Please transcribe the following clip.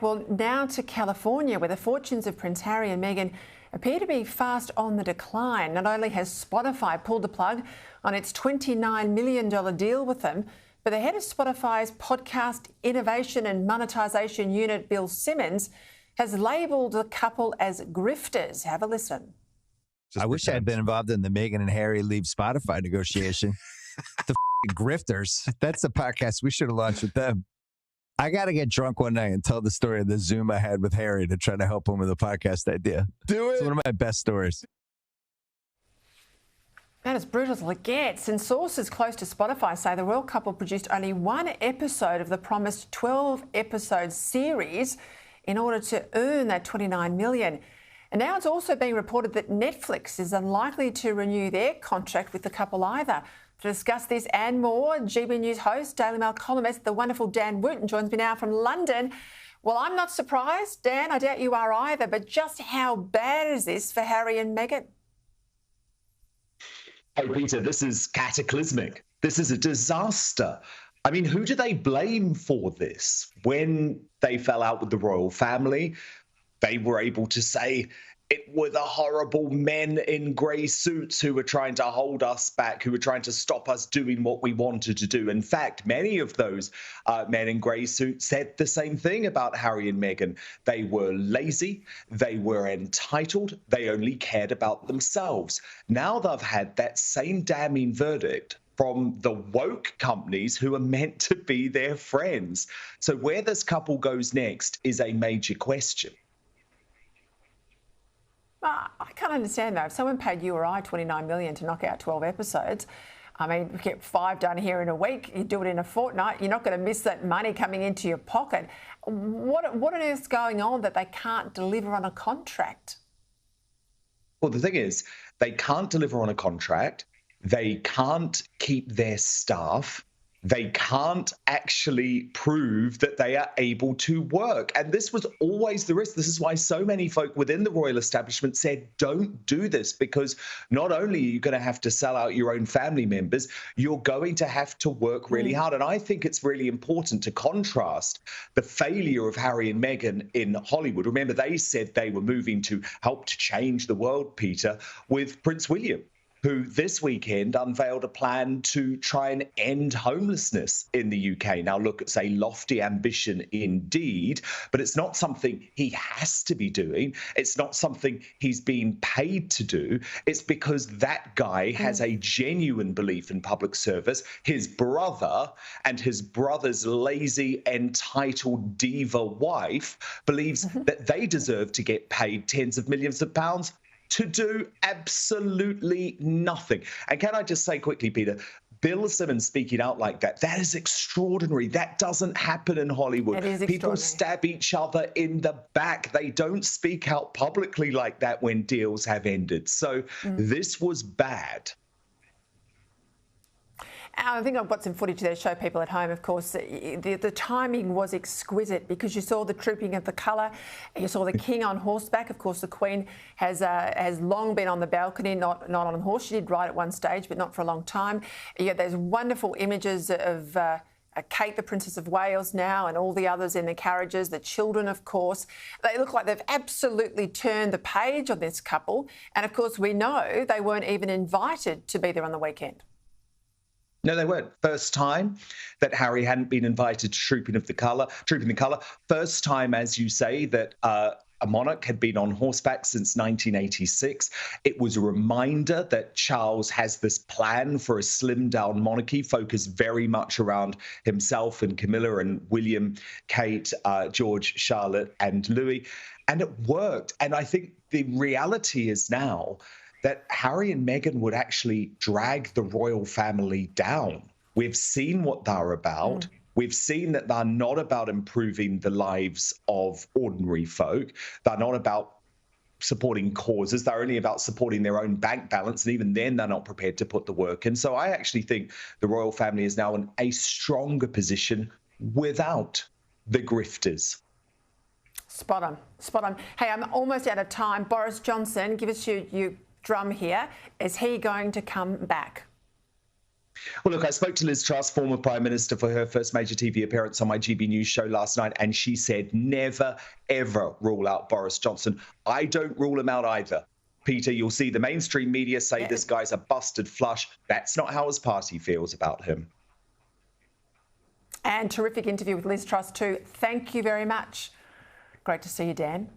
Well, now to California, where the fortunes of Prince Harry and Meghan appear to be fast on the decline. Not only has Spotify pulled the plug on its $29 million deal with them, but the head of Spotify's podcast innovation and monetisation unit, Bill Simmons, has labelled the couple as grifters. Have a listen. I wish I had been involved in the Meghan and Harry leave Spotify negotiation. The grifters. That's the podcast we should have launched with them. I got to get drunk one night and tell the story of the Zoom I had with Harry to try to help him with a podcast idea. Do it. It's one of my best stories. That is brutal as it gets. And sources close to Spotify say the royal couple produced only one episode of the promised 12-episode series in order to earn that $29 million. And now it's also being reported that Netflix is unlikely to renew their contract with the couple either. To discuss this and more, GB News host, Daily Mail columnist, the wonderful Dan Wootton joins me now from London. Well, I'm not surprised, Dan, I doubt you are either, but just how bad is this for Harry and Meghan? Hey, Peter, this is cataclysmic. This is a disaster. I mean, who do they blame for this? When they fell out with the royal family, they were able to say it were the horrible men in grey suits who were trying to hold us back, who were trying to stop us doing what we wanted to do. In fact, many of those men in grey suits said the same thing about Harry and Meghan. They were lazy, they were entitled, they only cared about themselves. Now they've had that same damning verdict from the woke companies who are meant to be their friends. So where this couple goes next is a major question. I can't understand, though. If someone paid you or I $29 million to knock out 12 episodes, I mean, we get 5 done here in a week, you do it in a fortnight, you're not going to miss that money coming into your pocket. What on earth is going on that they can't deliver on a contract? Well, the thing is, they can't deliver on a contract. They can't keep their staff. They can't actually prove that they are able to work. And this was always the risk. This is why so many folk within the royal establishment said, don't do this, because not only are you going to have to sell out your own family members, you're going to have to work really hard. And I think it's really important to contrast the failure of Harry and Meghan in Hollywood. Remember, they said they were moving to help to change the world, Peter, with Prince William, who this weekend unveiled a plan to try and end homelessness in the UK. Now, look, it's a lofty ambition indeed, but it's not something he has to be doing. It's not something he's being paid to do. It's because that guy has a genuine belief in public service. His brother and his brother's lazy, entitled diva wife believes that they deserve to get paid tens of millions of pounds to do absolutely nothing. And can I just say quickly, Peter, Bill Simmons speaking out like that, that is extraordinary. That doesn't happen in Hollywood. People stab each other in the back. They don't speak out publicly like that when deals have ended. So this was bad. I think I've got some footage there to show people at home. Of course, the timing was exquisite because you saw the trooping of the colour, you saw the king on horseback. Of course, the Queen has long been on the balcony, not on a horse. She did ride at one stage, but not for a long time. You have those wonderful images of Kate, the Princess of Wales now, and all the others in the carriages, the children, of course. They look like they've absolutely turned the page on this couple. And, of course, we know they weren't even invited to be there on the weekend. No, they weren't. First time that Harry hadn't been invited to Trooping the Colour. First time, as you say, that a monarch had been on horseback since 1986. It was a reminder that Charles has this plan for a slimmed-down monarchy, focused very much around himself and Camilla and William, Kate, George, Charlotte, and Louis. And it worked. And I think the reality is now that Harry and Meghan would actually drag the royal family down. We've seen what they're about. We've seen that they're not about improving the lives of ordinary folk. They're not about supporting causes. They're only about supporting their own bank balance. And even then, they're not prepared to put the work in. So I actually think the royal family is now in a stronger position without the grifters. Spot on, spot on. Hey, I'm almost out of time. Boris Johnson, give us your drum here. Is he going to come back? Well, look, I spoke to Liz Truss, former Prime Minister, for her first major TV appearance on my GB News show last night, and she said, never, ever rule out Boris Johnson. I don't rule him out either. Peter, you'll see the mainstream media say this guy's a busted flush. That's not how his party feels about him. And terrific interview with Liz Truss too. Thank you very much. Great to see you, Dan.